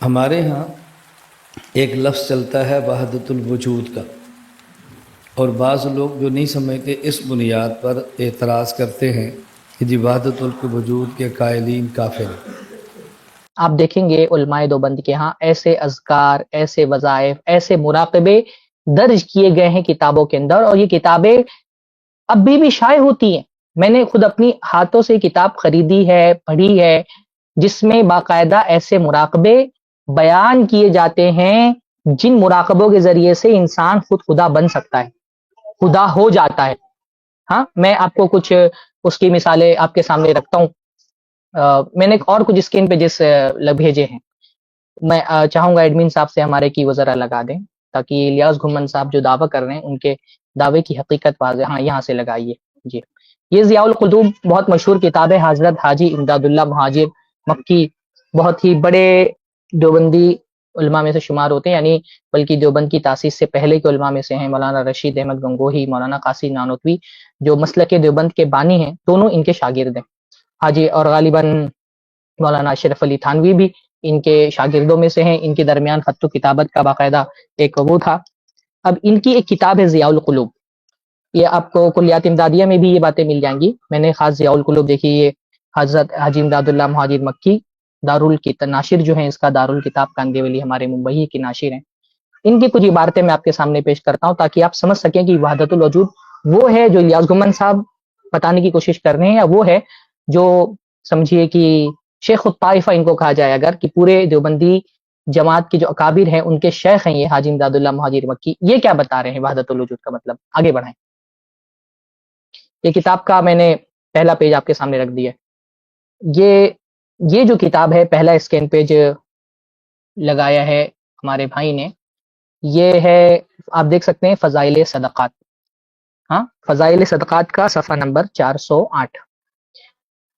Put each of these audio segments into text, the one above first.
ہمارے ہاں ایک لفظ چلتا ہے وحدت الوجود کا، اور بعض لوگ جو نہیں سمجھتے اس بنیاد پر اعتراض کرتے ہیں کہ جی وحدت الوجود کے قائلین کافر ہیں۔ آپ دیکھیں گے علماء دیوبند کے ہاں ایسے اذکار، ایسے وظائف، ایسے مراقبے درج کیے گئے ہیں کتابوں کے اندر، اور یہ کتابیں اب بھی شائع ہوتی ہیں۔ میں نے خود اپنی ہاتھوں سے کتاب خریدی ہے، پڑھی ہے، جس میں باقاعدہ ایسے مراقبے بیان کیے جاتے ہیں جن مراقبوں کے ذریعے سے انسان خود خدا بن سکتا ہے، خدا ہو جاتا ہے۔ ہاں، میں آپ کو کچھ اس کی مثالیں آپ کے سامنے رکھتا ہوں۔ میں نے اور کچھ اسکرین پہ جس بھیجے ہیں، میں چاہوں گا ایڈمن صاحب سے ہمارے کی وہ ذرا لگا دیں، تاکہ الیاس گھمن صاحب جو دعویٰ کر رہے ہیں ان کے دعوے کی حقیقت واضح۔ ہاں، یہاں سے لگائیے جی۔ یہ ضیاء القلوب بہت مشہور کتاب ہے، حضرت حاجی امداد اللہ مہاجر مکی، بہت ہی بڑے دیوبندی علماء میں سے شمار ہوتے ہیں، یعنی بلکہ دیوبند کی تاسیس سے پہلے کے علماء میں سے ہیں۔ مولانا رشید احمد گنگوہی، مولانا قاسی نانوتوی جو مسلک دیوبند کے بانی ہیں، دونوں ان کے شاگرد ہیں حاجی، اور غالباً مولانا اشرف علی تھانوی بھی ان کے شاگردوں میں سے ہیں۔ ان کے درمیان خط و کتابت کا باقاعدہ ایک وہ تھا۔ اب ان کی ایک کتاب ہے ضیاء القلوب، یہ آپ کو کلیات امدادیہ میں بھی یہ باتیں مل جائیں گی۔ میں نے خاص ضیاء القلوب دیکھی، یہ حضرت حاجی امداد اللہ مہاجر مکی ناشر جو ہیں، اس کا دارالکتاب کاندیولی ہمارے ممبئی کے ناشر ہیں۔ ان کی کچھ عبارتیں میں آپ کے سامنے پیش کرتا ہوں تاکہ آپ سمجھ سکیں کہ وحدت الوجود وہ ہے جو الیاس گھمن صاحب بتانے کی کوشش کر رہے ہیں، یا وہ ہے جو سمجھیے کہ شیخ الطائفہ ان کو کہا جائے اگر، کہ پورے دیوبندی جماعت کے جو اکابر ہیں ان کے شیخ ہیں یہ حاجی امداد اللہ مہاجر مکی۔ یہ کیا بتا رہے ہیں وحدت الوجود کا مطلب؟ آگے بڑھائیں۔ یہ کتاب کا میں نے پہلا پیج آپ کے سامنے رکھ دیا ہے۔ یہ جو کتاب ہے، پہلا اسکین پیج لگایا ہے ہمارے بھائی نے، یہ ہے، آپ دیکھ سکتے ہیں، فضائل صدقات۔ ہاں، فضائل صدقات کا صفحہ نمبر 408۔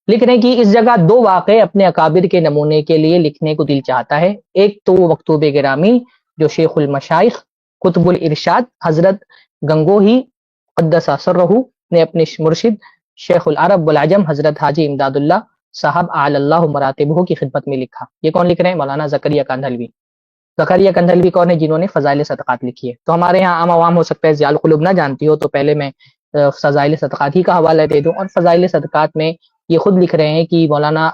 لکھ رہے ہیں کہ اس جگہ دو واقعے اپنے اکابر کے نمونے کے لیے لکھنے کو دل چاہتا ہے۔ ایک تو وہ مکتوب گرامی جو شیخ المشائخ قطب الارشاد حضرت گنگوہی قدس سرہ نے اپنے مرشد شیخ العرب والعجم حضرت حاجی امداد اللہ صاحب اعلی اللہ مراتبہ کی خدمت میں لکھا۔ یہ کون لکھ رہے ہیں؟ مولانا زکریا کاندھلوی۔ زکریا کاندھلوی کون ہے؟ جنہوں نے فضائل صدقات لکھی ہے۔ تو ہمارے یہاں عام عوام ہو سکتا ہے ضیاء القلوب نہ جانتی ہو، تو پہلے میں فضائل صدقات ہی کا حوالہ دے دوں۔ اور فضائل صدقات میں یہ خود لکھ رہے ہیں کہ مولانا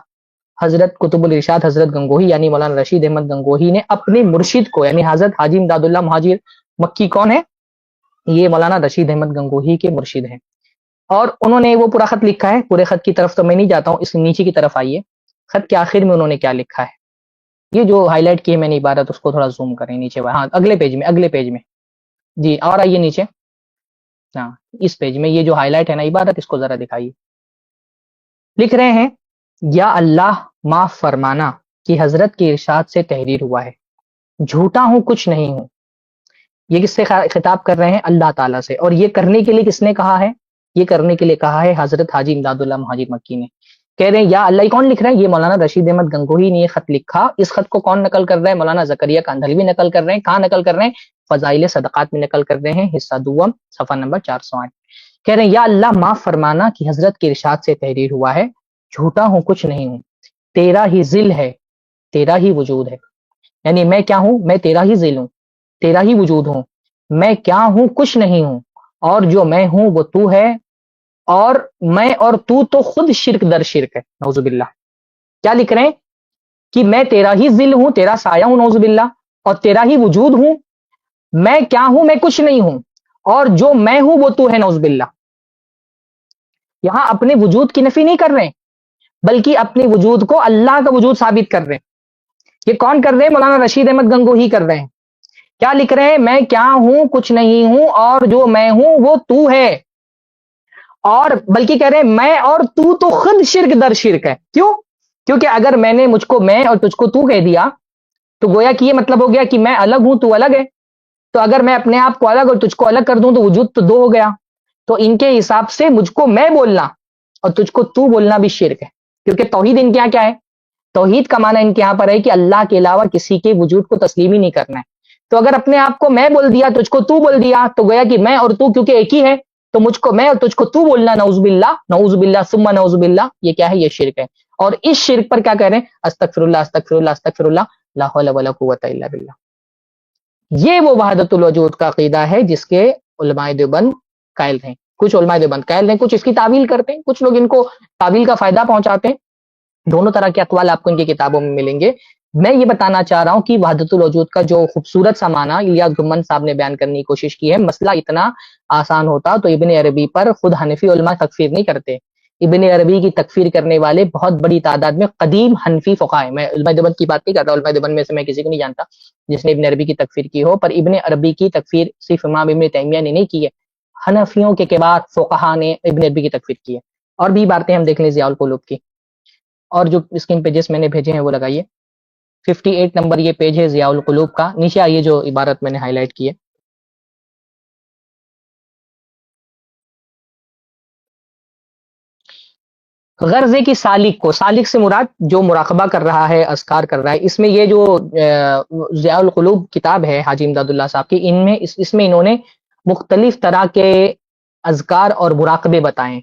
حضرت قطب الارشاد حضرت گنگوہی یعنی مولانا رشید احمد گنگوہی نے اپنے مرشد کو، یعنی حضرت حاجی امداد اللہ مہاجر مکی کون ہے؟ یہ مولانا رشید احمد گنگوہی کے مرشد ہیں، اور انہوں نے وہ پورا خط لکھا ہے۔ پورے خط کی طرف تو میں نہیں جاتا ہوں، اس نیچے کی طرف آئیے، خط کے آخر میں انہوں نے کیا لکھا ہے۔ یہ جو ہائی لائٹ کی ہے میں نے عبارت، اس کو تھوڑا زوم کریں نیچے، ہاں اگلے پیج میں جی، اور آئیے نیچے، ہاں اس پیج میں یہ جو ہائی لائٹ ہے نا عبارت، اس کو ذرا دکھائیے۔ لکھ رہے ہیں، یا اللہ معاف فرمانا کہ حضرت کے ارشاد سے تحریر ہوا ہے، جھوٹا ہوں کچھ نہیں ہوں۔ یہ کس سے خطاب کر رہے ہیں؟ اللہ تعالیٰ سے۔ اور یہ کرنے کے لیے کس نے کہا ہے؟ یہ کرنے کے لیے کہا ہے حضرت حاجی امداد اللہ مہاجر مکی نے۔ کہہ رہے ہیں یا اللہ، کون لکھ رہا ہے؟ یہ مولانا رشید احمد گنگوہی نے یہ خط لکھا۔ اس خط کو کون نقل کر رہا ہے؟ مولانا زکریا کاندھلوی نقل کر رہے ہیں۔ کہاں نقل کر رہے ہیں؟ فضائل صدقات میں نقل کر رہے ہیں، حصہ دوم صفحہ نمبر 408۔ کہہ رہے ہیں یا اللہ معاف فرمانا کہ حضرت کے ارشاد سے تحریر ہوا ہے، جھوٹا ہوں کچھ نہیں ہوں، تیرا ہی ذل ہے، تیرا ہی وجود ہے۔ یعنی میں کیا ہوں؟ میں تیرا ہی ذل ہوں، تیرا ہی وجود ہوں، میں کیا ہوں؟ کچھ نہیں ہوں، اور جو میں ہوں وہ تو ہے، اور میں اور تو خود شرک در شرک ہے، نعوذ باللہ۔ کیا لکھ رہے ہیں؟ کہ میں تیرا ہی ذل ہوں، تیرا سایہ ہوں، نعوذ باللہ، اور تیرا ہی وجود ہوں، میں کیا ہوں؟ میں کچھ نہیں ہوں، اور جو میں ہوں وہ تو ہے، نعوذ باللہ۔ یہاں اپنے وجود کی نفی نہیں کر رہے ہیں، بلکہ اپنے وجود کو اللہ کا وجود ثابت کر رہے ہیں۔ یہ کون کر رہے ہیں؟ مولانا رشید احمد گنگوہی کر رہے ہیں۔ کیا لکھ رہے ہیں؟ میں کیا ہوں؟ کچھ نہیں ہوں، اور جو میں ہوں وہ تو ہے، اور بلکہ کہہ رہے ہیں میں اور تو خود شرک در شرک ہے۔ کیوں؟ کیونکہ اگر میں نے مجھ کو میں اور تجھ کو تو کہہ دیا تو گویا کہ یہ مطلب ہو گیا کہ میں الگ ہوں، تو الگ ہے۔ تو اگر میں اپنے آپ کو الگ اور تجھ کو الگ کر دوں تو وجود تو دو ہو گیا۔ تو ان کے حساب سے مجھ کو میں بولنا اور تجھ کو تو بولنا بھی شرک ہے، کیونکہ توحید ان کے یہاں کیا ہے؟ توحید کا معنی ان کے یہاں پر ہے کہ اللہ کے علاوہ کسی کے وجود کو تسلیم ہی نہیں کرنا ہے۔ تو اگر اپنے آپ کو میں بول دیا، تجھ کو تو بول دیا، تو گویا کہ میں اور تو کیونکہ ایک ہی ہے، تو مجھ کو میں اور تجھ کو تو بولنا، نعوذ باللہ، نعوذ باللہ ثم نعوذ باللہ، یہ کیا ہے؟ یہ شرک ہے۔ اور اس شرک پر کیا کہہ رہے ہیں؟ استغفر اللہ، استغفر اللہ، استغفر اللہ، لا حول ولا قوت الا باللہ. یہ وہ وحدت الوجود کا عقیدہ ہے جس کے علماء دیوبند قائل ہیں. کچھ علماء دیوبند قائل ہیں، کچھ اس کی تعویل کرتے ہیں، کچھ لوگ ان کو تعویل کا فائدہ پہنچاتے ہیں. دونوں طرح کے اقوال آپ کو ان کی کتابوں میں ملیں گے. میں یہ بتانا چاہ رہا ہوں کہ وحدت الوجود کا جو خوبصورت سا معنی الیاس گمن صاحب نے بیان کرنے کی کوشش کی ہے، مسئلہ اتنا آسان ہوتا تو ابن عربی پر خود حنفی علماء تکفیر نہیں کرتے. ابن عربی کی تکفیر کرنے والے بہت بڑی تعداد میں قدیم حنفی فقہ ہیں. میں علماء دیوبند کی بات نہیں کرتا، علماء دیوبند میں سے میں کسی کو نہیں جانتا جس نے ابن عربی کی تکفیر کی ہو، پر ابن عربی کی تکفیر صرف امام ابن تیمیہ نے نہیں کی ہے، حنفیوں کے بعد فقہا نے ابن عربی کی تکفیر کی ہے. اور بھی باتیں ہم دیکھ لیں ضیاء القلوب کی. اور جو اسکرین پہ جس میں نے بھیجے ہیں وہ لگائیے. 58 نمبر یہ پیج ہے ضیاء القلوب کا. نیچے آئیے جو عبارت میں نے ہائی لائٹ کی ہے. غرضے کی سالک کو، سالک سے مراد جو مراقبہ کر رہا ہے، اذکار کر رہا ہے. اس میں یہ جو ضیاء القلوب کتاب ہے حاجی امداد اللہ صاحب کی، ان میں اس میں انہوں نے مختلف طرح کے اذکار اور مراقبے بتائے ہیں.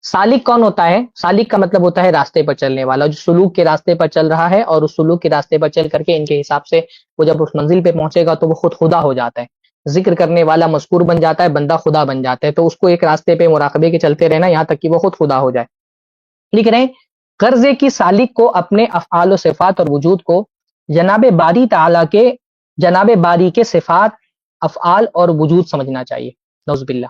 سالک کون ہوتا ہے؟ سالک کا مطلب ہوتا ہے راستے پر چلنے والا، جو سلوک کے راستے پر چل رہا ہے، اور اس سلوک کے راستے پر چل کر کے ان کے حساب سے وہ جب اس منزل پہ پہنچے گا تو وہ خود خدا ہو جاتا ہے. ذکر کرنے والا مذکور بن جاتا ہے، بندہ خدا بن جاتا ہے. تو اس کو ایک راستے پہ مراقبے کے چلتے رہنا یہاں تک کہ وہ خود خدا ہو جائے. لکھ رہے ہیں غرضے کی سالک کو اپنے افعال و صفات اور وجود کو جناب باری تعالیٰ کے، جناب باری کے صفات، افعال اور وجود سمجھنا چاہیے. نعوذ باللہ.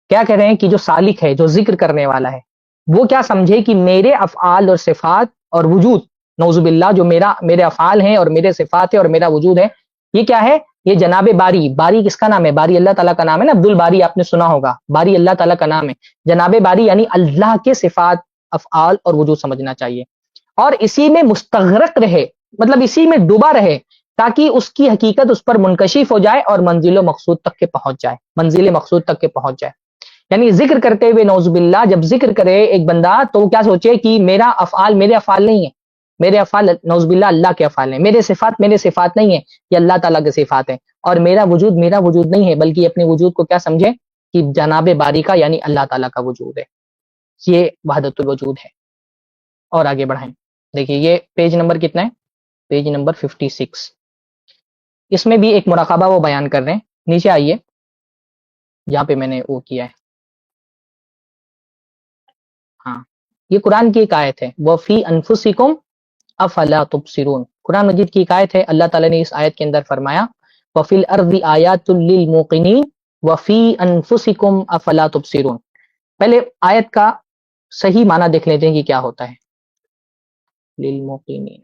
کیا کہہ رہے ہیں کہ جو سالک ہے، جو ذکر کرنے والا ہے، وہ کیا سمجھے کہ میرے افعال اور صفات اور وجود، نعوذ باللہ، جو میرے افعال ہیں اور میرے صفات ہیں اور میرا وجود ہے، یہ کیا ہے؟ یہ جناب باری. باری کس کا نام ہے؟ باری اللہ تعالیٰ کا نام ہے نا. عبد الباری آپ نے سنا ہوگا، باری اللہ تعالیٰ کا نام ہے. جناب باری یعنی اللہ کے صفات، افعال اور وجود سمجھنا چاہیے، اور اسی میں مستغرق رہے، مطلب اسی میں ڈوبا رہے، تاکہ اس کی حقیقت اس پر منکشف ہو جائے اور منزل و مقصود تک کے پہنچ جائے، منزل مقصود تک کے پہنچ جائے. یعنی ذکر کرتے ہوئے نعوذ باللہ جب ذکر کرے ایک بندہ تو وہ کیا سوچے کہ میرا افعال میرے افعال نہیں ہے، میرے افعال نعوذ باللہ اللہ کے افعال ہیں، میرے صفات میرے صفات نہیں ہیں، یہ اللہ تعالیٰ کے صفات ہیں، اور میرا وجود میرا وجود نہیں ہے، بلکہ اپنے وجود کو کیا سمجھے کہ جناب باری کا یعنی اللہ تعالیٰ کا وجود ہے. یہ وحدت الوجود ہے. اور آگے بڑھائیں. دیکھیے یہ پیج نمبر کتنا ہے؟ Page number 56. اس میں بھی ایک مراقبہ وہ بیان کر رہے ہیں. نیچے آئیے جہاں پہ میں نے وہ کیا ہے. ہاں یہ قرآن کی ایک آیت ہے، وَفِي أَنفُسِكُمْ أَفَلَا تُبْصِرُونَ. قرآن مجید کی ایک آیت ہے. اللہ تعالیٰ نے اس آیت کے اندر فرمایا وَفِي الْأَرْضِ آيَاتٌ لِّلْمُوقِنِينَ وَفِي أَنفُسِكُمْ أَفَلَا تُبْصِرُونَ. پہلے آیت کا صحیح معنی دیکھ لیتے ہیں کہ کیا ہوتا ہے. للموقنین،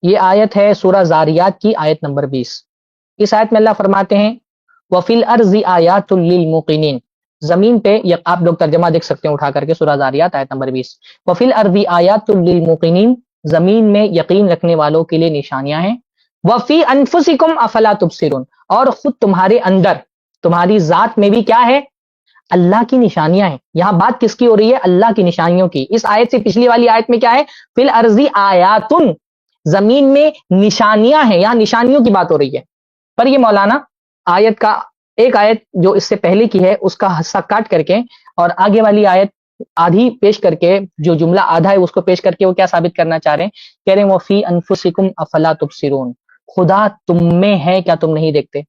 یہ آیت ہے سورہ زاریات کی آیت نمبر 20. اس آیت میں اللہ فرماتے ہیں وَفِي الْأَرْضِ آيَاتٌ لِّلْمُوقِنِينَ. زمین پہ آپ لوگ ترجمہ دیکھ سکتے ہیں اٹھا کر کے، سورہ زاریات آیت نمبر 20. وَفِي الْأَرْضِ آيَاتٌ لِّلْمُوقِنِينَ. زمین میں یقین رکھنے والوں کے لیے نشانیاں ہیں. وَفِي أَنفُسِكُمْ أَفَلَا تُبْصِرُونَ. اور خود تمہارے اندر، تمہاری ذات میں بھی کیا ہے؟ اللہ کی نشانیاں ہیں. یہاں بات کس کی ہو رہی ہے؟ اللہ کی نشانیوں کی. اس آیت سے پچھلی والی آیت میں کیا ہے؟ فی الارض آیاتن، زمین میں نشانیاں ہیں. یہاں نشانیوں کی بات ہو رہی ہے. پر یہ مولانا آیت کا ایک آیت جو اس سے پہلے کی ہے اس کا حصہ کاٹ کر کے اور آگے والی آیت آدھی پیش کر کے، جو جملہ آدھا ہے اس کو پیش کر کے وہ کیا ثابت کرنا چاہ رہے ہیں؟ کہہ رہے ہیں وَفِي أَنفُسِكُمْ أَفَلَا تُبْصِرُونَ. خدا تم میں ہے، کیا تم نہیں دیکھتے؟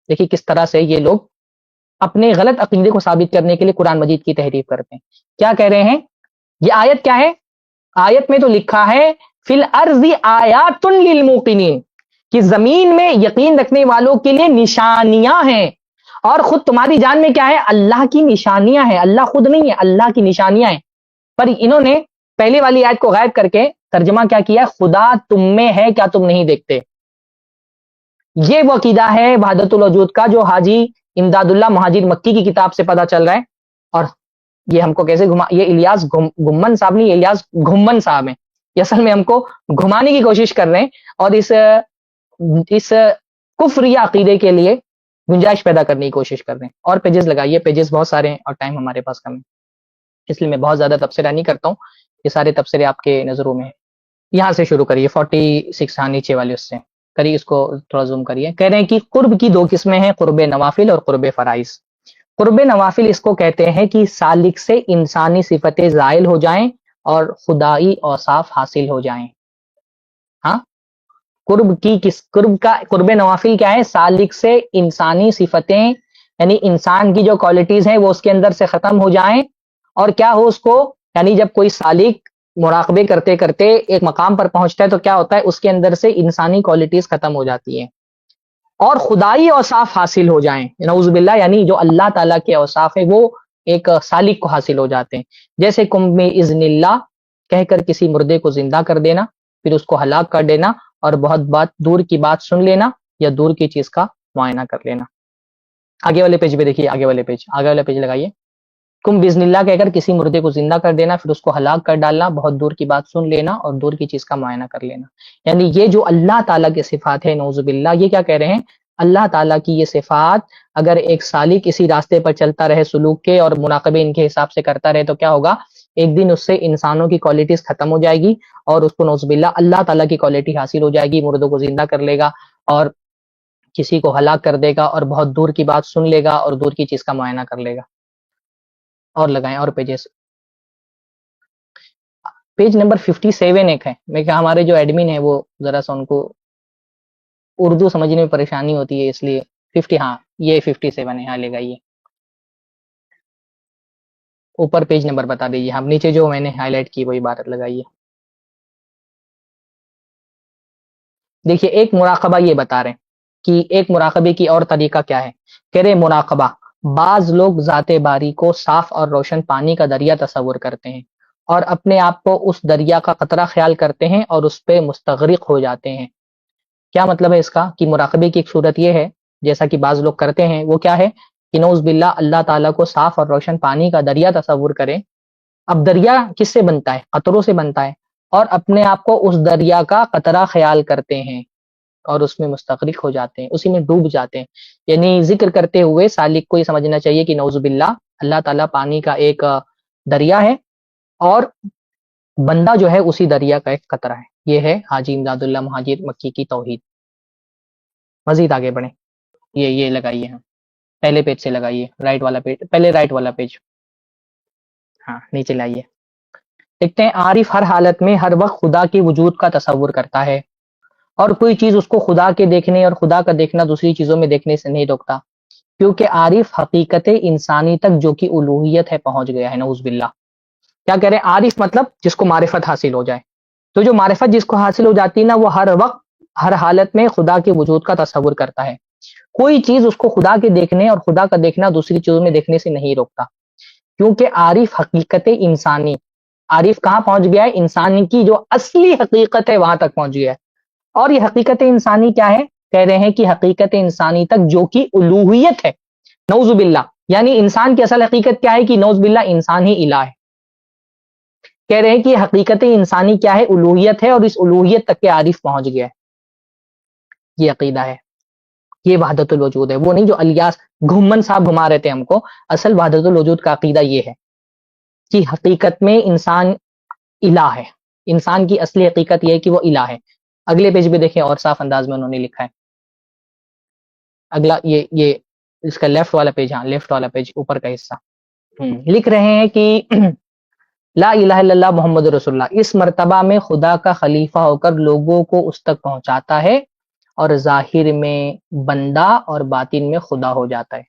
دیکھیے کس طرح سے یہ لوگ اپنے غلط عقیدے کو ثابت کرنے کے لیے قرآن مجید کی تحریف کرتے ہیں. کیا کہہ رہے ہیں؟ یہ آیت کیا ہے؟ آیت میں تو لکھا ہے فی الارض آیات للموقنین، کہ زمین میں یقین رکھنے والوں کے لیے نشانیاں ہیں، اور خود تمہاری جان میں کیا ہے؟ اللہ کی نشانیاں ہیں. اللہ خود نہیں ہے، اللہ کی نشانیاں ہیں. پر انہوں نے پہلے والی آیت کو غائب کر کے ترجمہ کیا کیا؟ خدا تم میں ہے، کیا تم نہیں دیکھتے. یہ وہ عقیدہ ہے وحدت الوجود کا جو حاجی امداد اللہ مہاجر مکی کی کتاب سے پتہ چل رہا ہے. اور یہ ہم کو کیسے یہ الیاس گمن صاحب نہیں، الیاس گھمن صاحب ہیں. یہ اصل میں ہم کو گھمانے کی کوشش کر رہے ہیں اور اس کفری عقیدے کے لیے گنجائش پیدا کرنے کی کوشش کر رہے ہیں. اور پیجز لگائیے، پیجز بہت سارے ہیں اور ٹائم ہمارے پاس کم ہے، اس لیے میں بہت زیادہ تبصرہ نہیں کرتا ہوں. یہ سارے تبصرے آپ کے نظروں میں ہیں. یہاں سے شروع کریے 46، ہاں نیچے والے اس سے کریے، اس کو تھوڑا زوم کریے. کہہ رہے ہیں کہ قرب کی دو قسمیں ہیں، قرب نوافل اور قرب فرائض. قرب نوافل اس کو کہتے ہیں کہ سالک سے انسانی صفتیں زائل ہو جائیں اور خدائی اوصاف حاصل ہو جائیں. ہاں قرب نوافل کیا ہے؟ سالک سے انسانی صفتیں یعنی انسان کی جو کوالٹیز ہیں وہ اس کے اندر سے ختم ہو جائیں، اور کیا ہو اس کو، یعنی جب کوئی سالک مراقبے کرتے کرتے ایک مقام پر پہنچتا ہے تو کیا ہوتا ہے، اس کے اندر سے انسانی کوالٹیز ختم ہو جاتی ہیں اور خدائی اوصاف حاصل ہو جائیں، نعوذ باللہ، یعنی جو اللہ تعالیٰ کے اوصاف ہیں وہ ایک سالک کو حاصل ہو جاتے ہیں، جیسے کم باذن اللہ کہہ کر کسی مردے کو زندہ کر دینا، پھر اس کو ہلاک کر دینا، اور بہت دور کی بات سن لینا یا دور کی چیز کا معائنہ کر لینا۔ آگے والے پیج پہ دیکھیے، آگے والے پیج لگائیے، کم باذن اللہ کہہ کر کسی مردے کو زندہ کر دینا، پھر اس کو ہلاک کر ڈالنا، بہت دور کی بات سن لینا اور دور کی چیز کا معائنہ کر لینا۔ یعنی یہ جو اللہ تعالیٰ کی صفات ہے، نعوذ باللہ، یہ کیا کہہ رہے ہیں، اللہ تعالیٰ کی یہ صفات اگر ایک سالک اسی راستے پر چلتا رہے سلوک کے اور مراقبے ان کے حساب سے کرتا رہے تو کیا ہوگا، ایک دن اس سے انسانوں کی کوالٹیز ختم ہو جائے گی اور اس کو نعوذ باللہ اللہ تعالیٰ کی کوالٹی حاصل ہو جائے گی، مردوں کو زندہ کر لے گا اور کسی کو ہلاک کر دے گا اور بہت دور کی بات سن لے گا اور دور کی چیز کا معائنہ کر لے گا۔ اور لگائیں اور پیجز، پیج نمبر 57 ایک ہے، میں کہا ہمارے جو ایڈمن ہے وہ ذرا سا ان کو اردو سمجھنے میں پریشانی ہوتی ہے، اس لیے 50، ہاں یہ 57 ہے، ہاں لے گئیے، اوپر پیج نمبر بتا دیجیے، ہم نیچے جو میں نے ہائی لائٹ کی وہ عبارت لگائیے۔ دیکھیے ایک مراقبہ یہ بتا رہے ہیں کہ ایک مراقبے کی اور طریقہ کیا ہے، کہہ رہے مراقبہ، بعض لوگ ذات باری کو صاف اور روشن پانی کا دریا تصور کرتے ہیں اور اپنے آپ کو اس دریا کا قطرہ خیال کرتے ہیں اور اس پہ مستغرق ہو جاتے ہیں۔ کیا مطلب ہے اس کا، کہ مراقبے کی ایک صورت یہ ہے جیسا کہ بعض لوگ کرتے ہیں، وہ کیا ہے کہ نعوذ باللہ اللہ تعالیٰ کو صاف اور روشن پانی کا دریا تصور کریں۔ اب دریا کس سے بنتا ہے، قطروں سے بنتا ہے، اور اپنے آپ کو اس دریا کا قطرہ خیال کرتے ہیں اور اس میں مستغرق ہو جاتے ہیں، اسی میں ڈوب جاتے ہیں۔ یعنی ذکر کرتے ہوئے سالک کو یہ سمجھنا چاہیے کہ نعوذ باللہ اللہ تعالیٰ پانی کا ایک دریا ہے اور بندہ جو ہے اسی دریا کا ایک قطرہ ہے۔ یہ ہے حاجی امداد اللہ مہاجر مکی کی توحید۔ مزید آگے بڑھیں، یہ لگائیے، ہاں پہلے پیج سے لگائیے، رائٹ والا پیج، پہلے رائٹ والا پیج، ہاں نیچے لائیے۔ دیکھتے ہیں، عارف ہر حالت میں ہر وقت خدا کے وجود کا تصور کرتا ہے اور کوئی چیز اس کو خدا کے دیکھنے اور خدا کا دیکھنا دوسری چیزوں میں دیکھنے سے نہیں روکتا، کیونکہ عارف حقیقت انسانی تک جو کہ الوہیت ہے پہنچ گیا ہے، نعوذ باللہ۔ کیا کہہ رہے ہیں، عارف مطلب جس کو معرفت حاصل ہو جائے، تو جو معرفت جس کو حاصل ہو جاتی ہے نا، وہ ہر وقت ہر حالت میں خدا کے وجود کا تصور کرتا ہے، کوئی چیز اس کو خدا کے دیکھنے اور خدا کا دیکھنا دوسری چیزوں میں دیکھنے سے نہیں روکتا، کیونکہ عارف حقیقت انسانی، عارف کہاں پہنچ گیا ہے، انسان کی جو اصلی حقیقت ہے وہاں تک پہنچ گیا ہے۔ اور یہ حقیقت انسانی کیا ہے، کہہ رہے ہیں کہ حقیقت انسانی تک جو کہ الوہیت ہے، نعوذ باللہ، یعنی انسان کی اصل حقیقت کیا ہے کہ نعوذ باللہ انسان ہی الہ ہے۔ کہہ رہے ہیں کہ حقیقت انسانی کیا ہے، الوہیت ہے، اور اس الوہیت تک کے عارف پہنچ گیا ہے۔ یہ عقیدہ ہے، یہ وحدت الوجود ہے، وہ نہیں جو الیاس گھمن صاحب گھما رہے تھے ہم کو، اصل وحدت الوجود کا عقیدہ یہ ہے کہ حقیقت میں انسان الہ ہے، انسان کی اصلی حقیقت یہ ہے کہ وہ الہ ہے۔ اگلے پیج پہ دیکھیں اور صاف انداز میں انہوں نے لکھا ہے، اگلا یہ اس کا لیفٹ والا پیج، ہاں لیفٹ والا پیج اوپر کا حصہ، لکھ رہے ہیں کہ لا الہ الا اللہ محمد رسول اللہ اس مرتبہ میں خدا کا خلیفہ ہو کر لوگوں کو اس تک پہنچاتا ہے اور ظاہر میں بندہ اور باطن میں خدا ہو جاتا ہے۔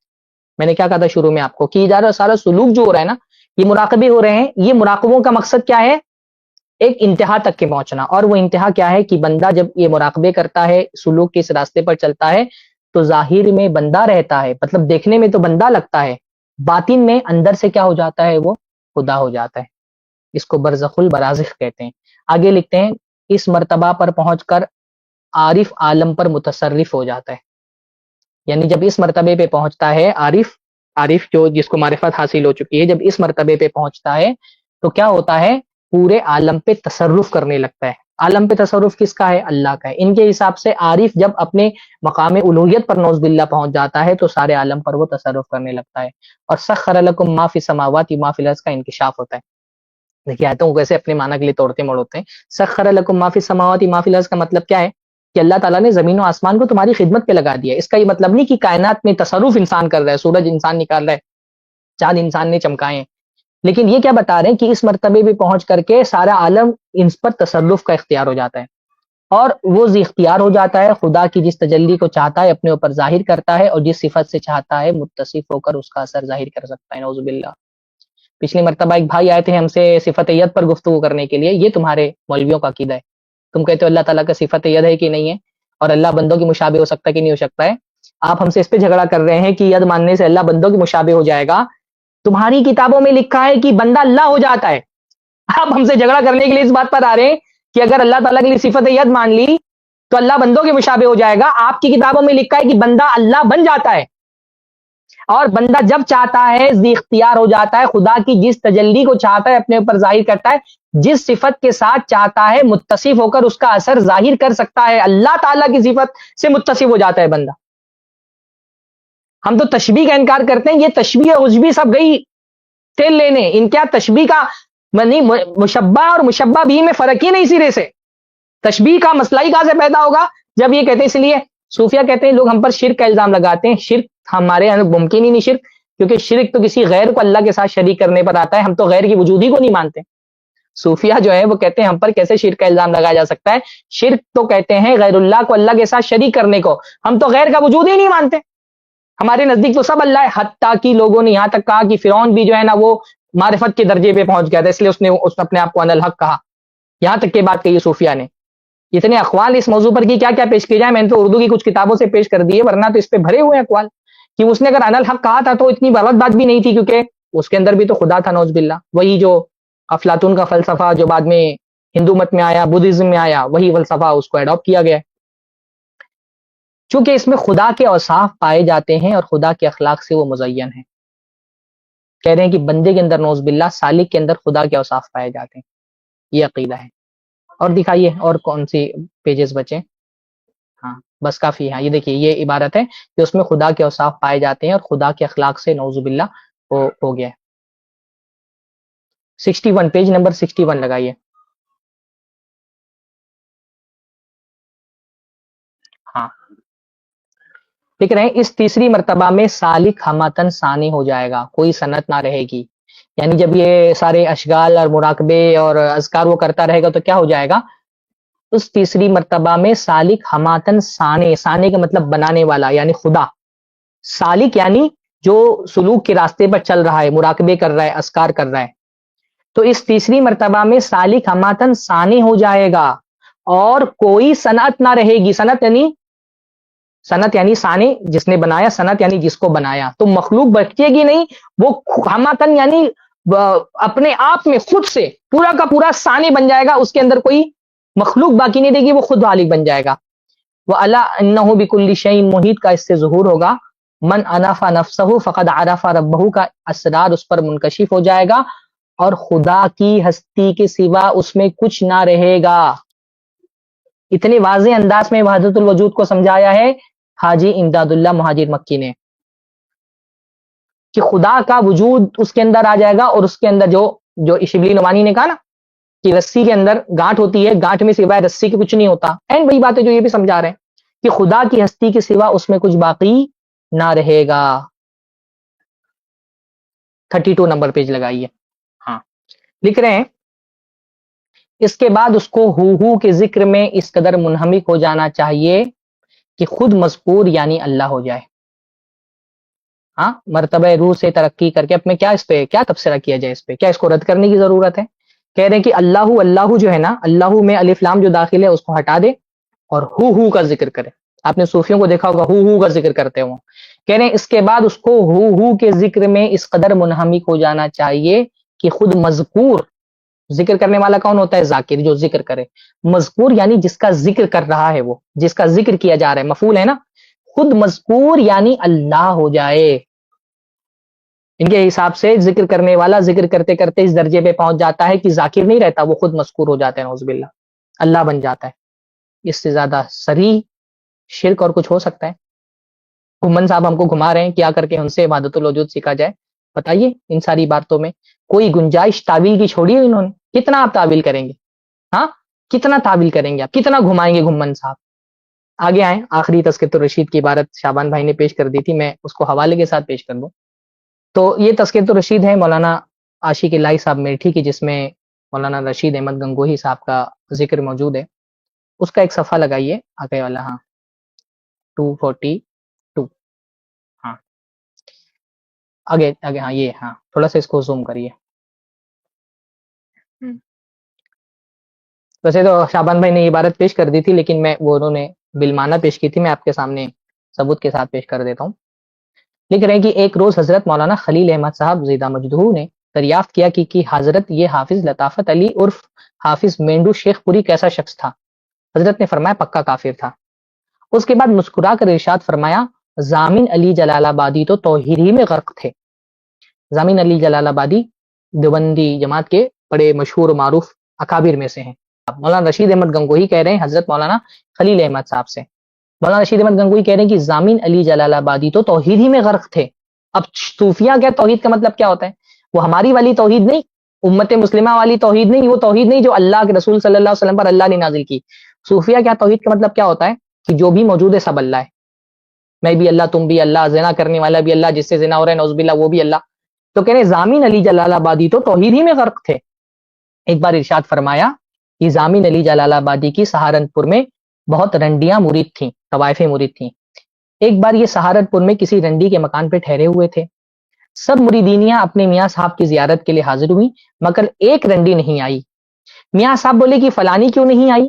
میں نے کیا کہا تھا شروع میں آپ کو کہ جا رہا سارا سلوک جو ہو رہا ہے نا، یہ مراقبے ہو رہے ہیں، یہ مراقبوں کا مقصد کیا ہے، ایک انتہا تک کے پہنچنا، اور وہ انتہا کیا ہے کہ بندہ جب یہ مراقبے کرتا ہے، سلوک کے اس راستے پر چلتا ہے، تو ظاہر میں بندہ رہتا ہے، مطلب دیکھنے میں تو بندہ لگتا ہے، باطن میں اندر سے کیا ہو جاتا ہے، وہ خدا ہو جاتا ہے۔ اس کو برزخ البرازخ کہتے ہیں۔ آگے لکھتے ہیں، اس مرتبہ پر پہنچ کر عارف عالم پر متصرف ہو جاتا ہے، یعنی جب اس مرتبے پہ پہنچتا ہے عارف جو جس کو معرفت حاصل ہو چکی ہے، جب اس مرتبے پہ پہنچتا ہے تو کیا ہوتا ہے، پورے عالم پہ تصرف کرنے لگتا ہے۔ عالم پہ تصرف کس کا ہے، اللہ کا ہے۔ ان کے حساب سے عارف جب اپنے مقام الوہیت پر نعوذ باللہ پہنچ جاتا ہے تو سارے عالم پر وہ تصرف کرنے لگتا ہے، اور سخر لکم ما فی السماوات ما فی الارض کا انکشاف ہوتا ہے۔ دیکھیے آیتوں کو کیسے اپنے معنی کے لیے توڑتے مڑوتے ہیں۔ سخر لکم ما فی السماوات ما فی الارض کا مطلب کیا ہے کہ اللہ تعالیٰ نے زمین و آسمان کو تمہاری خدمت پہ لگا دیا ہے۔ اس کا یہ مطلب نہیں کہ کائنات میں تصرف انسان کر رہا ہے، سورج انسان نکال رہا ہے، چاند انسان نے چمکائے ہیں، لیکن یہ کیا بتا رہے ہیں کہ اس مرتبے پہ پہنچ کر کے سارا عالم ان پر تصرف کا اختیار ہو جاتا ہے، اور وہ ذی اختیار ہو جاتا ہے، خدا کی جس تجلی کو چاہتا ہے اپنے اوپر ظاہر کرتا ہے، اور جس صفت سے چاہتا ہے متصف ہو کر اس کا اثر ظاہر کر سکتا ہے، نعوذ باللہ۔ پچھلی مرتبہ ایک بھائی آئے تھے ہم سے صفت ید پر گفتگو کرنے کے لیے، یہ تمہارے مولویوں کا عقیدہ ہے، تم کہتے ہو اللہ تعالیٰ کا صفت ید ہے کہ نہیں ہے، اور اللہ بندوں کی مشابہ ہو سکتا ہے کہ نہیں ہو سکتا ہے۔ آپ ہم سے اس پہ جھگڑا کر رہے ہیں کہ ید ماننے سے اللہ بندوں کی مشابہ ہو جائے گا، تمہاری کتابوں میں لکھا ہے کہ بندہ اللہ ہو جاتا ہے، آپ ہم سے جھگڑا کرنے کے لیے اس بات پر آ رہے ہیں کہ اگر اللہ تعالیٰ کے لیے صفت ید مان لی تو اللہ بندوں کے مشابہ ہو جائے گا۔ آپ کی کتابوں میں لکھا ہے کہ بندہ اللہ بن جاتا ہے، اور بندہ جب چاہتا ہے ذی اختیار ہو جاتا ہے، خدا کی جس تجلی کو چاہتا ہے اپنے اوپر ظاہر کرتا ہے، جس صفت کے ساتھ چاہتا ہے متصف ہو کر اس کا اثر ظاہر کر سکتا ہے، اللہ تعالیٰ کی صفت سے متصف ہو جاتا ہے بندہ۔ ہم تو تشبیہ کا انکار کرتے ہیں، یہ تشبیہ اور عجبی سب گئی تیل لینے، ان کیا تشبیہ کا مشبہ اور مشبہ بھی میں فرق ہی نہیں سرے سے۔ تشبیہ کا مسئلہ ہی کہاں سے پیدا ہوگا جب یہ کہتے ہیں، اس لیے صوفیہ کہتے ہیں لوگ ہم پر شرک کا الزام لگاتے ہیں، شرک ہمارے یہاں ممکن ہی نہیں شرک، کیونکہ شرک تو کسی غیر کو اللہ کے ساتھ شریک کرنے پر آتا ہے، ہم تو غیر کی وجود ہی کو نہیں مانتے۔ صوفیہ جو ہے وہ کہتے ہیں ہم پر کیسے شرک کا الزام لگایا جا سکتا ہے، شرک تو کہتے ہیں غیر اللہ کو اللہ کے ساتھ شریک کرنے کو، ہم تو غیر کا وجود ہی نہیں مانتے، ہمارے نزدیک تو سب اللہ ہے۔ حتیٰ کہ لوگوں نے یہاں تک کہا کہ فرعون بھی جو ہے نا وہ معرفت کے درجے پہ پہنچ گیا تھا، اس لیے اس نے اپنے آپ کو ان الحق کہا، یہاں تک کہ بات کہی صوفیہ نے۔ اتنے اقوال اس موضوع پر کی کیا کیا پیش کی جائے، میں نے تو اردو کی کچھ کتابوں سے پیش کر دی ہے، ورنہ تو اس پہ بھرے ہوئے ہیں اقوال کہ اس نے اگر ان الحق کہا تھا تو اتنی غلط بات بھی نہیں تھی، کیونکہ اس کے اندر بھی تو خدا تھا، نعوذ باللہ۔ وہی جو افلاطون کا فلسفہ جو بعد میں ہندو مت میں آیا، بدھزم میں آیا، وہی فلسفہ اس کو اڈاپٹ کیا گیا ہے۔ چونکہ اس میں خدا کے اوصاف پائے جاتے ہیں اور خدا کے اخلاق سے وہ مزین ہے، کہہ رہے ہیں کہ بندے کے اندر نعوذ باللہ سالک کے اندر خدا کے اوصاف پائے جاتے ہیں، یہ عقیدہ ہے۔ اور دکھائیے اور کون سی پیجز بچے، ہاں بس کافی ہے۔ یہ دیکھیے یہ عبارت ہے کہ اس میں خدا کے اوصاف پائے جاتے ہیں اور خدا کے اخلاق سے نعوذ باللہ وہ ہو گیا ہے۔ 61 پیج نمبر 61 لگائیے، ہاں لکھ رہے ہیں اس تیسری مرتبہ میں سالک ہمتن ثانی ہو جائے گا، کوئی صنعت نہ رہے گی، یعنی جب یہ سارے اشغال اور مراقبے اور اذکار وہ کرتا رہے گا تو کیا ہو جائے گا، اس تیسری مرتبہ میں سالک ہماتن سانے، سانے کا مطلب بنانے والا یعنی خدا، سالک یعنی جو سلوک کے راستے پر چل رہا ہے، مراقبے کر رہا ہے، اذکار کر رہا ہے، تو اس تیسری مرتبہ میں سالک ہماتن ثانی ہو جائے گا اور کوئی صنعت نہ رہے گی۔ صنعت یعنی ثانی جس نے بنایا، صنعت یعنی جس کو بنایا، تو مخلوق بچے گی نہیں، وہ ہماتن یعنی اپنے آپ میں خود سے پورا کا پورا ثانی بن جائے گا، اس کے اندر کوئی مخلوق باقی نہیں رہے گی، وہ خود خالق بن جائے گا۔ وَأَلَا إِنَّهُ بِكُلِّ شَيْءٍ محیط کا اس سے ظہور ہوگا، من انافا نفسہ فقد عرف ربہ کا اسرار اس پر منکشف ہو جائے گا، اور خدا کی ہستی کے سوا اس میں کچھ نہ رہے گا۔ اتنے واضح انداز میں وحدت الوجود کو سمجھایا ہے حاجی امداد اللہ مہاجر مکی نے، کہ خدا کا وجود اس کے اندر آ جائے گا، اور اس کے اندر جو شبلی نعمانی نے کہا نا کہ رسی کے اندر گانٹھ ہوتی ہے، گانٹھ میں سوائے رسی کے کچھ نہیں ہوتا، این وہی باتیں جو یہ بھی سمجھا رہے ہیں کہ خدا کی ہستی کے سوا اس میں کچھ باقی نہ رہے گا۔ 32 نمبر پیج لگائیے، ہاں لکھ رہے ہیں اس کے بعد اس کو ہو کے ذکر میں اس قدر منہمک ہو جانا چاہیے کہ خود مذکور یعنی اللہ ہو جائے۔ ہاں مرتبہ روح سے ترقی کر کے اپنے اس پہ کیا تبصرہ کیا جائے، اس پہ کیا اس کو رد کرنے کی ضرورت ہے؟ کہہ رہے ہیں کہ اللہ جو ہے نا، اللہ میں الف لام جو داخل ہے اس کو ہٹا دے اور ہو کا ذکر کرے۔ آپ نے صوفیوں کو دیکھا ہوگا ہو کا ذکر کرتے ہوں، کہہ رہے ہیں اس کے بعد اس کو ہو کے ذکر میں اس قدر منہمک ہو جانا چاہیے کہ خود مذکور، ذکر کرنے والا کون ہوتا ہے؟ ذاکر، جو ذکر کرے، مذکور یعنی جس کا ذکر کر رہا ہے، وہ جس کا ذکر کیا جا رہا ہے، مفعول ہے نا، خود مذکور یعنی اللہ ہو جائے۔ ان کے حساب سے ذکر کرنے والا ذکر کرتے کرتے اس درجے پہ پہنچ جاتا ہے کہ ذاکر نہیں رہتا، وہ خود مذکور ہو جاتا ہے، نعوذ باللہ، اللہ بن جاتا ہے۔ اس سے زیادہ صریح شرک اور کچھ ہو سکتا ہے؟ گھمن صاحب ہم کو گھما رہے ہیں، کیا کر کے ان سے عبادت الوجود سیکھا جائے؟ بتائیے ان ساری باتوں میں کوئی گنجائش تعویل کی چھوڑی ہے انہوں نے؟ کتنا آپ تعویل کریں گے؟ ہاں کتنا تعویل کریں گے آپ؟ کتنا گھمائیں گے گھمن صاحب؟ آگے آئیں، آخری تذکرۃ الرشید کی عبارت شعبان بھائی نے پیش کر دی تھی، میں اس کو حوالے کے ساتھ پیش کر دوں تو یہ تذکرۃ الرشید ہے مولانا عاشق الہی صاحب میٹھی کی، جس میں مولانا رشید احمد گنگوہی صاحب کا ذکر موجود ہے۔ اس کا ایک صفحہ لگائیے آگے والا، ہاں 242، ہاں آگے آگے، ہاں یہ، ہاں تھوڑا سا اس کو زوم کریے. ویسے تو شعبان بھائی نے عبارت پیش کر دی تھی، لیکن میں وہ انہوں نے بالمعنی پیش کی تھی، میں آپ کے سامنے ثبوت کے ساتھ پیش کر دیتا ہوں. لکھ رہے ہیں کہ ایک روز حضرت مولانا خلیل احمد صاحب زیدہ مجدہو نے دریافت کیا کہ حضرت یہ حافظ لطافت علی عرف حافظ مینڈو شیخ پوری کیسا شخص تھا. حضرت نے فرمایا پکا کافر تھا. اس کے بعد مسکرا کر ارشاد فرمایا ضامن علی جلال آبادی تو توحید ہی میں غرق تھے. ضامن علی جلال آبادی دیوبندی جماعت کے بڑے مشہور و معروف اکابر میں سے ہیں. مولانا رشید احمد گنگوہی کہہ رہے ہیں حضرت مولانا خلیل احمد صاحب سے. مولانا رشید احمد گنگوہی کہہ رہے ہیں کہ ضامن علی جلال آبادی تو توحید ہی میں غرق تھے. اب صوفیہ کیا توحید کا مطلب کیا ہوتا ہے؟ وہ ہماری والی توحید نہیں، امت مسلمہ والی توحید نہیں، وہ توحید نہیں جو اللہ کے رسول صلی اللہ علیہ وسلم پر اللہ نے نازل کی. صوفیہ کیا توحید کا مطلب کیا ہوتا ہے؟ کہ جو بھی موجود ہے سب اللہ ہے، میں بھی اللہ، تم بھی اللہ، زنا کرنے والا بھی اللہ، جس سے زنا ہو رہا ہے نعوذ باللہ وہ بھی اللہ. تو کہہ رہے ضامن علی جلال آبادی تو توحید ہی میں غرق تھے. ایک بار ارشاد فرمایا کہ ضامن علی جلال آبادی کی سہارنپور میں بہت رنڈیاں مرید تھیں، طوائفیں مرید تھیں. ایک بار یہ سہارنپور میں کسی رنڈی کے مکان پہ ٹھہرے ہوئے تھے. سب مریدینیاں اپنے میاں صاحب کی زیارت کے لیے حاضر ہوئی، مگر ایک رنڈی نہیں آئی. میاں صاحب بولے کہ فلانی کیوں نہیں آئی؟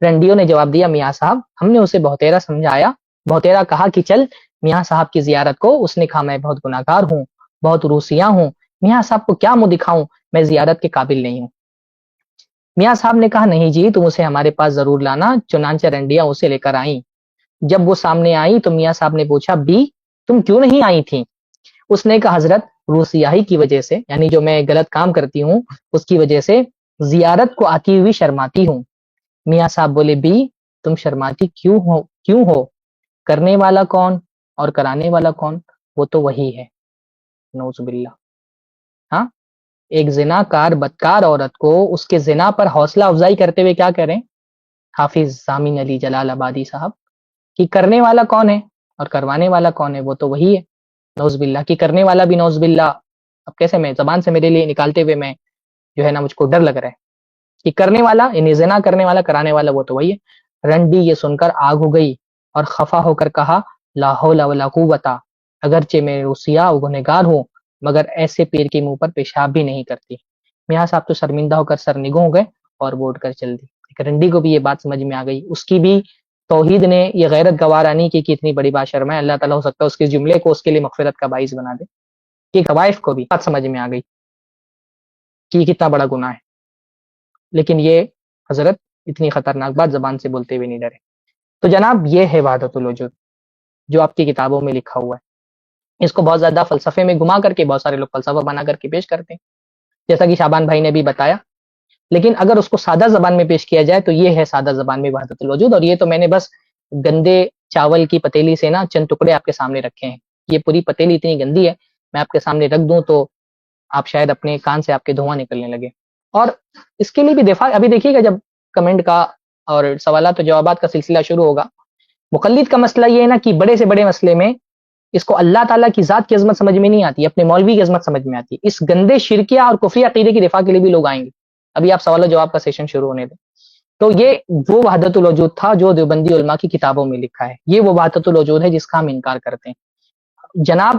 رنڈیوں نے جواب دیا میاں صاحب ہم نے اسے بہتیرا سمجھایا، بہتیرا کہا کہ چل میاں صاحب کی زیارت کو. اس نے کہا میں بہت گناہگار ہوں، بہت روسیہ ہوں، میاں صاحب کو کیا منہ دکھاؤں، میں زیارت کے قابل نہیں ہوں. میاں صاحب نے کہا نہیں جی تم اسے ہمارے پاس ضرور لانا. چنانچہ رنڈیاں اسے لے کر آئیں. جب وہ سامنے آئی تو میاں صاحب نے پوچھا بی تم کیوں نہیں آئی تھی؟ اس نے کہا حضرت روسیاہی کی وجہ سے، یعنی جو میں غلط کام کرتی ہوں اس کی وجہ سے زیارت کو آتی ہوئی شرماتی ہوں. میاں صاحب بولے بی تم شرماتی کیوں ہو؟ کرنے والا کون اور کرانے والا کون؟ وہ تو وہی ہے، نعوذ باللہ. ہاں ایک زنا کار بدکار عورت کو اس کے زنا پر حوصلہ افزائی کرتے ہوئے کیا کہہ رہے ہیں حافظ ضامن علی جلال آبادی صاحب کہ کرنے والا کون ہے اور کروانے والا کون ہے؟ وہ تو وہی ہے، نعوذ باللہ. کہ کرنے والا بھی نعوذ باللہ، اب کیسے میں زبان سے میرے لیے نکالتے ہوئے میں جو ہے نا مجھ کو ڈر لگ رہا ہے کہ کرنے والا یعنی زنا کرنے والا کرانے والا وہ تو وہی ہے. رنڈی یہ سن کر آگ ہو گئی اور خفا ہو کر کہا لا حول ولا قوت، اگرچہ میں روسیہ و گنہگار ہوں مگر ایسے پیر کے منہ پر پیشاب بھی نہیں کرتی. میاں صاحب تو شرمندہ ہو کر سرنگو ہو گئے اور وہ اٹھ کر چل دی. رنڈی کو بھی یہ بات سمجھ میں آ گئی، اس کی بھی توحید نے یہ غیرت گوارا نہیں کی کہ اتنی بڑی بات شرمائے. اللہ تعالیٰ ہو سکتا ہے اس کے جملے کو اس کے لیے مغفرت کا باعث بنا دے. کہ قوائف کو بھی بات سمجھ میں آ گئی کہ یہ کتنا بڑا گناہ ہے، لیکن یہ حضرت اتنی خطرناک بات زبان سے بولتے ہوئے نہیں ڈرے. تو جناب یہ ہے وحدت الوجود جو آپ کی کتابوں میں لکھا ہوا ہے. اس کو بہت زیادہ فلسفے میں گھما کر کے بہت سارے لوگ فلسفہ بنا کر کے پیش کرتے ہیں، جیسا کہ شعبان بھائی نے بھی بتایا. لیکن اگر اس کو سادہ زبان میں پیش کیا جائے تو یہ ہے سادہ زبان میں وحدت الوجود. اور یہ تو میں نے بس گندے چاول کی پتیلی سے نا چند ٹکڑے آپ کے سامنے رکھے ہیں. یہ پوری پتیلی اتنی گندی ہے، میں آپ کے سامنے رکھ دوں تو آپ شاید اپنے کان سے آپ کے دھواں نکلنے لگے. اور اس کے لیے بھی دفاع ابھی دیکھیے گا جب کمنٹ کا اور سوالات و جوابات کا سلسلہ شروع ہوگا. مقلد کا مسئلہ یہ ہے نا کہ بڑے سے بڑے مسئلے میں اس کو اللہ تعالیٰ کی ذات کی عظمت سمجھ میں نہیں آتی، اپنے مولوی کی عظمت سمجھ میں آتی. اس گندے شرکیہ اور کفری عقیدے کی دفاع کے لیے بھی لوگ آئیں گے. ابھی آپ سوال و جواب کا سیشن شروع ہونے دیں. تو یہ وہ وحدت الوجود تھا جو دیوبندی علماء کی کتابوں میں لکھا ہے. یہ وہ وحدت الوجود ہے جس کا ہم انکار کرتے ہیں. جناب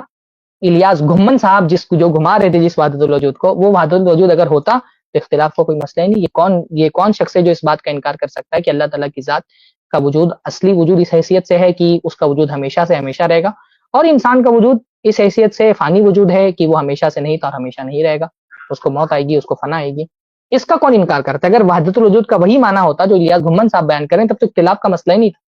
الیاس گھمن صاحب جو گھما رہے تھے جس وحدت الوجود کو، وہ وحدت الوجود اگر ہوتا تو اختلاف کا کوئی مسئلہ ہی نہیں. یہ کون شخص ہے جو اس بات کا انکار کر سکتا ہے کہ اللہ تعالیٰ کی ذات کا وجود اصلی وجود اس حیثیت سے ہے کہ اس کا وجود ہمیشہ سے ہمیشہ رہے گا، اور انسان کا وجود اس حیثیت سے فانی وجود ہے کہ وہ ہمیشہ سے نہیں تھا اور ہمیشہ نہیں رہے گا. اس کو موت آئے گی، اس کو فنا آئے گی. اس کا کون انکار کرتا ہے؟ اگر وحدت الوجود کا وہی معنی ہوتا جو الیاس گھمن صاحب بیان کریں تب تو اختلاف کا مسئلہ ہی نہیں تھا.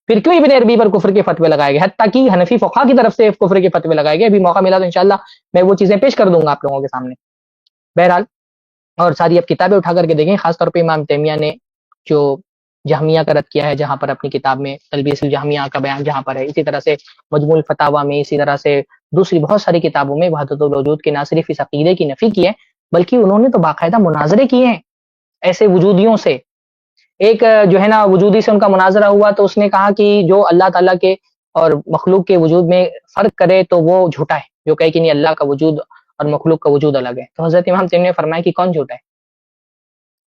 پھر کیوں ابن عربی پر کفر کے فتوے لگائے گئے، حتیٰ کہ حنفی فقہا کی طرف سے کفر کے فتوے لگائے گئے. ابھی موقع ملا تو انشاءاللہ میں وہ چیزیں پیش کر دوں گا آپ لوگوں کے سامنے. بہرحال اور ساری اب کتابیں اٹھا کر کے دیکھیں، خاص طور پہ امام تیمیہ نے جو جہمیہ کا رد کیا ہے جہاں پر اپنی کتاب میں تلبیس الجہمیہ کا بیان جہاں پر ہے، اسی طرح سے مجموع الفتاوی میں، اسی طرح سے دوسری بہت ساری کتابوں میں وحدت الوجود کے نہ صرف اس عقیدے کی نفی کی ہے بلکہ انہوں نے تو باقاعدہ مناظرے کیے ہیں ایسے وجودیوں سے. ایک جو ہے نا وجودی سے ان کا مناظرہ ہوا تو اس نے کہا کہ جو اللہ تعالیٰ کے اور مخلوق کے وجود میں فرق کرے تو وہ جھوٹا ہے، جو کہے کہ نہیں اللہ کا وجود اور مخلوق کا وجود الگ ہے. تو حضرت امام تیمیہ نے فرمایا کہ کون جھوٹا ہے؟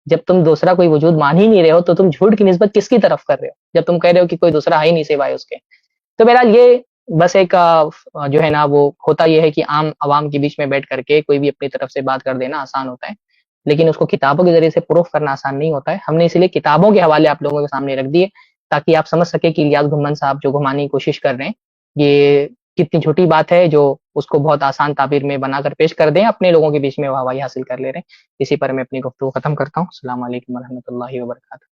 جب تم دوسرا کوئی وجود مان ہی نہیں رہے ہو تو تم جھوٹ کی نسبت کس کی طرف کر رہے ہو جب تم کہہ رہے ہو کہ کوئی دوسرا ہے ہی نہیں سوائے اس کے. تو بہرحال یہ بس ایک جو ہے نا وہ ہوتا یہ ہے کہ عام عوام کے بیچ میں بیٹھ کر کے کوئی بھی اپنی طرف سے بات کر دینا آسان ہوتا ہے, لیکن اس کو کتابوں کے ذریعے سے پروف کرنا آسان نہیں ہوتا ہے. ہم نے اسی لیے کتابوں کے حوالے آپ لوگوں کے سامنے رکھ دیے تاکہ آپ سمجھ سکیں کہ الیاس گھمن صاحب جو گھمانے کی کوشش کر رہے ہیں یہ کتنی چھوٹی بات ہے جو اس کو بہت آسان تعبیر میں بنا کر پیش کر دیں, اپنے لوگوں کے بیچ میں واہواہی حاصل کر لے رہے ہیں. اسی پر میں اپنی گفتگو ختم کرتا ہوں. السلام علیکم ورحمۃ اللہ وبرکاتہ.